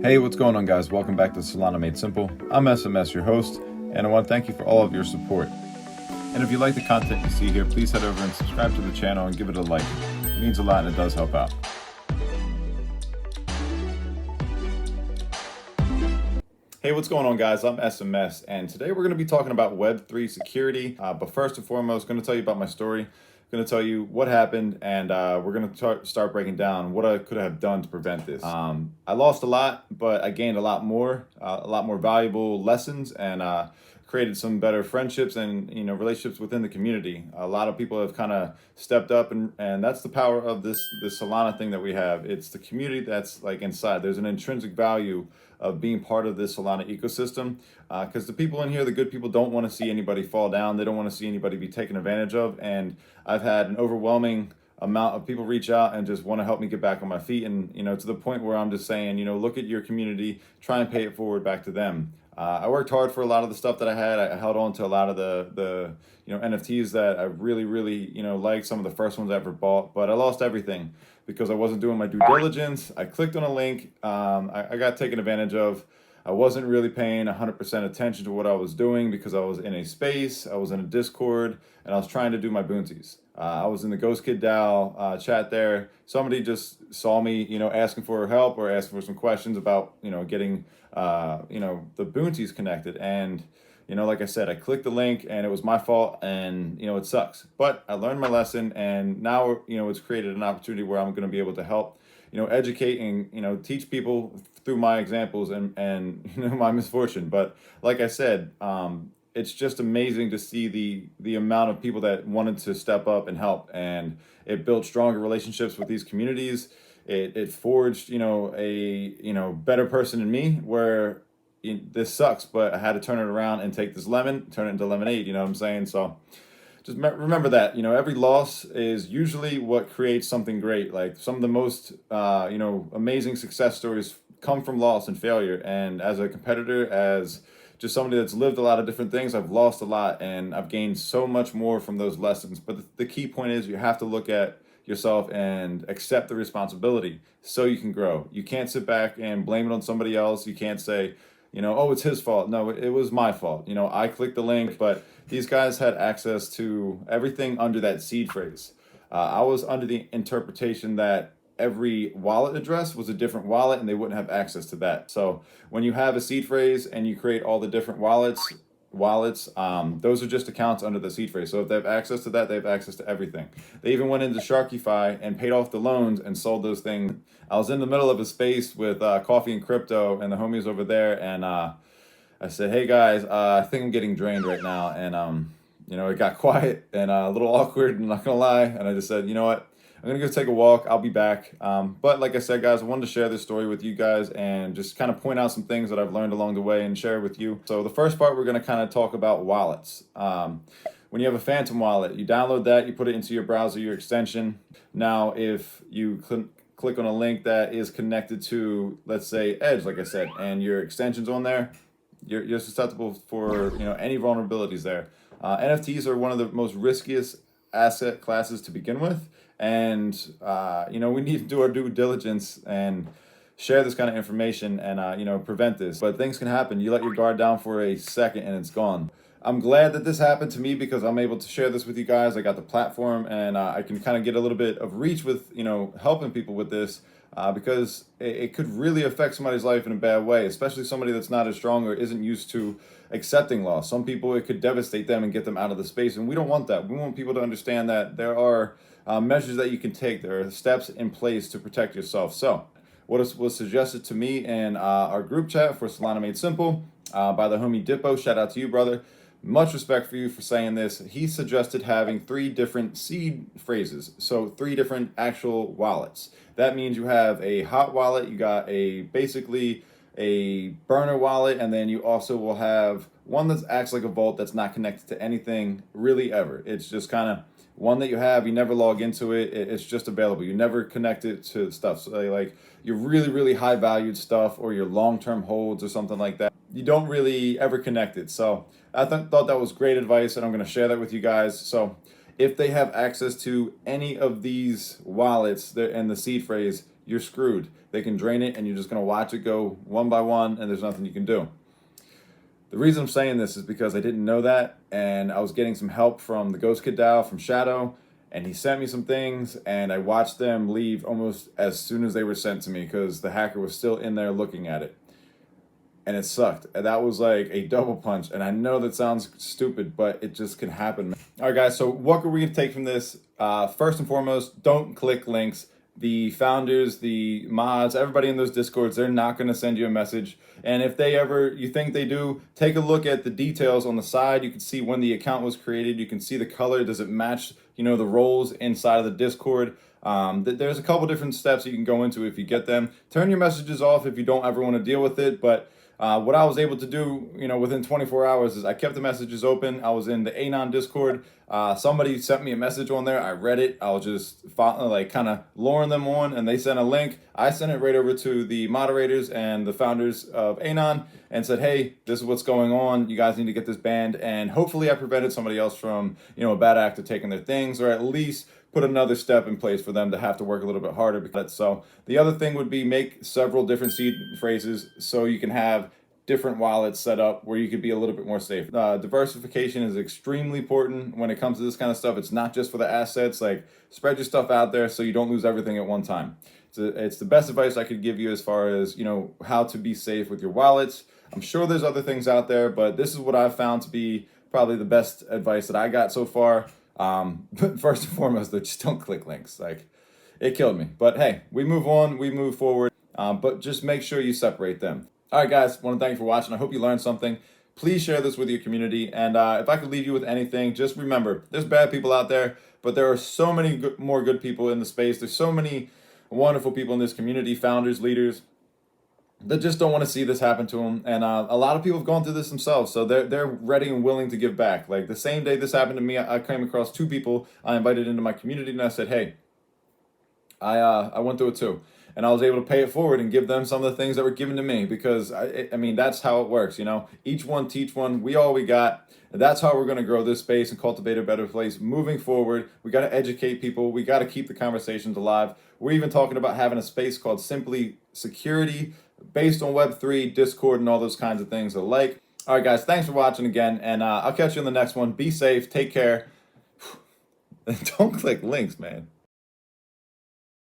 Hey, what's going on, guys? Welcome back to Solana Made Simple. I'm SMS, your host, and I want to thank you for all of your support. And if you like the content you see here, please head over and subscribe to the channel and give it a like. It means a lot and it does help out. Hey, what's going on, guys? I'm SMS, and today we're going to be talking about Web3 security. But first and foremost, I'm going to tell you about my story. I'm going to tell you what happened, and we're going to start breaking down what I could have done to prevent this. I lost a lot, but I gained a lot more valuable lessons, and created some better friendships and relationships within the community. A lot of people have kind of stepped up, and that's the power of this Solana thing that we have. It's the community that's like inside. There's an intrinsic value of being part of this Solana ecosystem, because the people in here, the good people, don't want to see anybody fall down. They don't want to see anybody be taken advantage of. And I've had an overwhelming amount of people reach out and just want to help me get back on my feet, and to the point where I'm just saying, look at your community, try and pay it forward back to them. I worked hard for a lot of the stuff that I had. I held on to a lot of the NFTs that I really liked, some of the first ones I ever bought, but I lost everything because I wasn't doing my due diligence. I clicked on a link, I got taken advantage of. I wasn't really paying 100% attention to what I was doing because I was in a space, I was in a Discord, and I was trying to do my bounties. I was in the Ghost Kid DAO chat there. Somebody just saw me, asking for help or asking for some questions about, getting, the bounties connected. And, like I said, I clicked the link and it was my fault, and, it sucks. But I learned my lesson, and now, it's created an opportunity where I'm going to be able to help, educate and, teach people through my examples and my misfortune. But like I said, it's just amazing to see the amount of people that wanted to step up and help, and it built stronger relationships with these communities. It forged, a better person in me, where this sucks, but I had to turn it around and take this lemon, turn it into lemonade. You know what I'm saying? So just remember that, every loss is usually what creates something great. Like some of the most, amazing success stories come from loss and failure. And as a competitor, as just somebody that's lived a lot of different things, I've lost a lot and I've gained so much more from those lessons. But the key point is you have to look at yourself and accept the responsibility so you can grow. You can't sit back and blame it on somebody else. You can't say, oh, it's his fault. No, it was my fault. I clicked the link, but these guys had access to everything under that seed phrase. I was under the interpretation that every wallet address was a different wallet and they wouldn't have access to that. So when you have a seed phrase and you create all the different wallets, those are just accounts under the seed phrase. So if they have access to that, they have access to everything. They even went into Sharkify and paid off the loans and sold those things. I was in the middle of a space with Coffee and Crypto and the homies over there, and I said, hey guys, I think I'm getting drained right now. And it got quiet and a little awkward, I'm not gonna lie. And I just said, you know what? I'm gonna go take a walk. I'll be back. But like I said, guys, I wanted to share this story with you guys and just kind of point out some things that I've learned along the way and share with you. So the first part, we're gonna kind of talk about wallets. When you have a Phantom wallet, you download that, you put it into your browser, your extension. Now, if you click on a link that is connected to, let's say, Edge, like I said, and your extension's on there, you're susceptible for any vulnerabilities there. NFTs are one of the most riskiest asset classes to begin with. And, we need to do our due diligence and share this kind of information and, prevent this. But things can happen. You let your guard down for a second and it's gone. I'm glad that this happened to me because I'm able to share this with you guys. I got the platform and I can kind of get a little bit of reach with, helping people with this because it could really affect somebody's life in a bad way, especially somebody that's not as strong or isn't used to accepting loss. Some people, it could devastate them and get them out of the space. And we don't want that. We want people to understand that there are measures that you can take. There are steps in place to protect yourself. So what was suggested to me in our group chat for Solana Made Simple by the homie Dippo, shout out to you, brother. Much respect for you for saying this. He suggested having 3 different seed phrases. So 3 different actual wallets. That means you have a hot wallet, you got basically a burner wallet, and then you also will have one that acts like a vault that's not connected to anything really ever. It's just kind of one that you have, you never log into it, it's just available. You never connect it to stuff. So like your really high valued stuff or your long-term holds or something like that, you don't really ever connect it. So I thought that was great advice, and I'm going to share that with you guys. So if they have access to any of these wallets and the seed phrase, you're screwed. They can drain it and you're just going to watch it go one by one and there's nothing you can do. The reason I'm saying this is because I didn't know that, and I was getting some help from the Ghost Kid DAO from Shadow, and he sent me some things, and I watched them leave almost as soon as they were sent to me because the hacker was still in there looking at it. And it sucked. And that was like a double punch. And I know that sounds stupid, but it just can happen. All right, guys, so what are we going to take from this? First and foremost, don't click links. The founders, the mods, everybody in those discords, they're not going to send you a message. And if they ever, you think they do, take a look at the details on the side. You can see when the account was created. You can see the color. Does it match, the roles inside of the Discord? There's a couple different steps you can go into if you get them. Turn your messages off if you don't ever want to deal with it. But what I was able to do, within 24 hours is I kept the messages open. I was in the Anon Discord. Somebody sent me a message on there. I read it. I was just kind of luring them on, and they sent a link. I sent it right over to the moderators and the founders of Anon and said, hey, this is what's going on. You guys need to get this banned. And hopefully I prevented somebody else from, a bad actor taking their things, or at least put another step in place for them to have to work a little bit harder. So the other thing would be make several different seed phrases so you can have different wallets set up where you could be a little bit more safe. Diversification is extremely important when it comes to this kind of stuff. It's not just for the assets. Like, spread your stuff out there so you don't lose everything at one time. It's the best advice I could give you as far as, how to be safe with your wallets. I'm sure there's other things out there, but this is what I've found to be probably the best advice that I got so far. But first and foremost, though, just don't click links. Like, it killed me. But hey, we move on, we move forward, but just make sure you separate them. All right, guys, want to thank you for watching. I hope you learned something. Please share this with your community. And if I could leave you with anything, just remember, there's bad people out there, but there are so many more good people in the space. There's so many wonderful people in this community, founders, leaders, that just don't want to see this happen to them. And a lot of people have gone through this themselves, so they're ready and willing to give back. Like, the same day this happened to me, I came across 2 people I invited into my community, and I said, hey, I went through it too. And I was able to pay it forward and give them some of the things that were given to me, because I mean, that's how it works, each one teach one. We all we got. And that's how we're going to grow this space and cultivate a better place moving forward. We got to educate people. We got to keep the conversations alive. We're even talking about having a space called Simply Security, based on Web3, Discord, and all those kinds of things alike. All right, guys, thanks for watching again, and I'll catch you in the next one. Be safe, take care. Don't click links, man.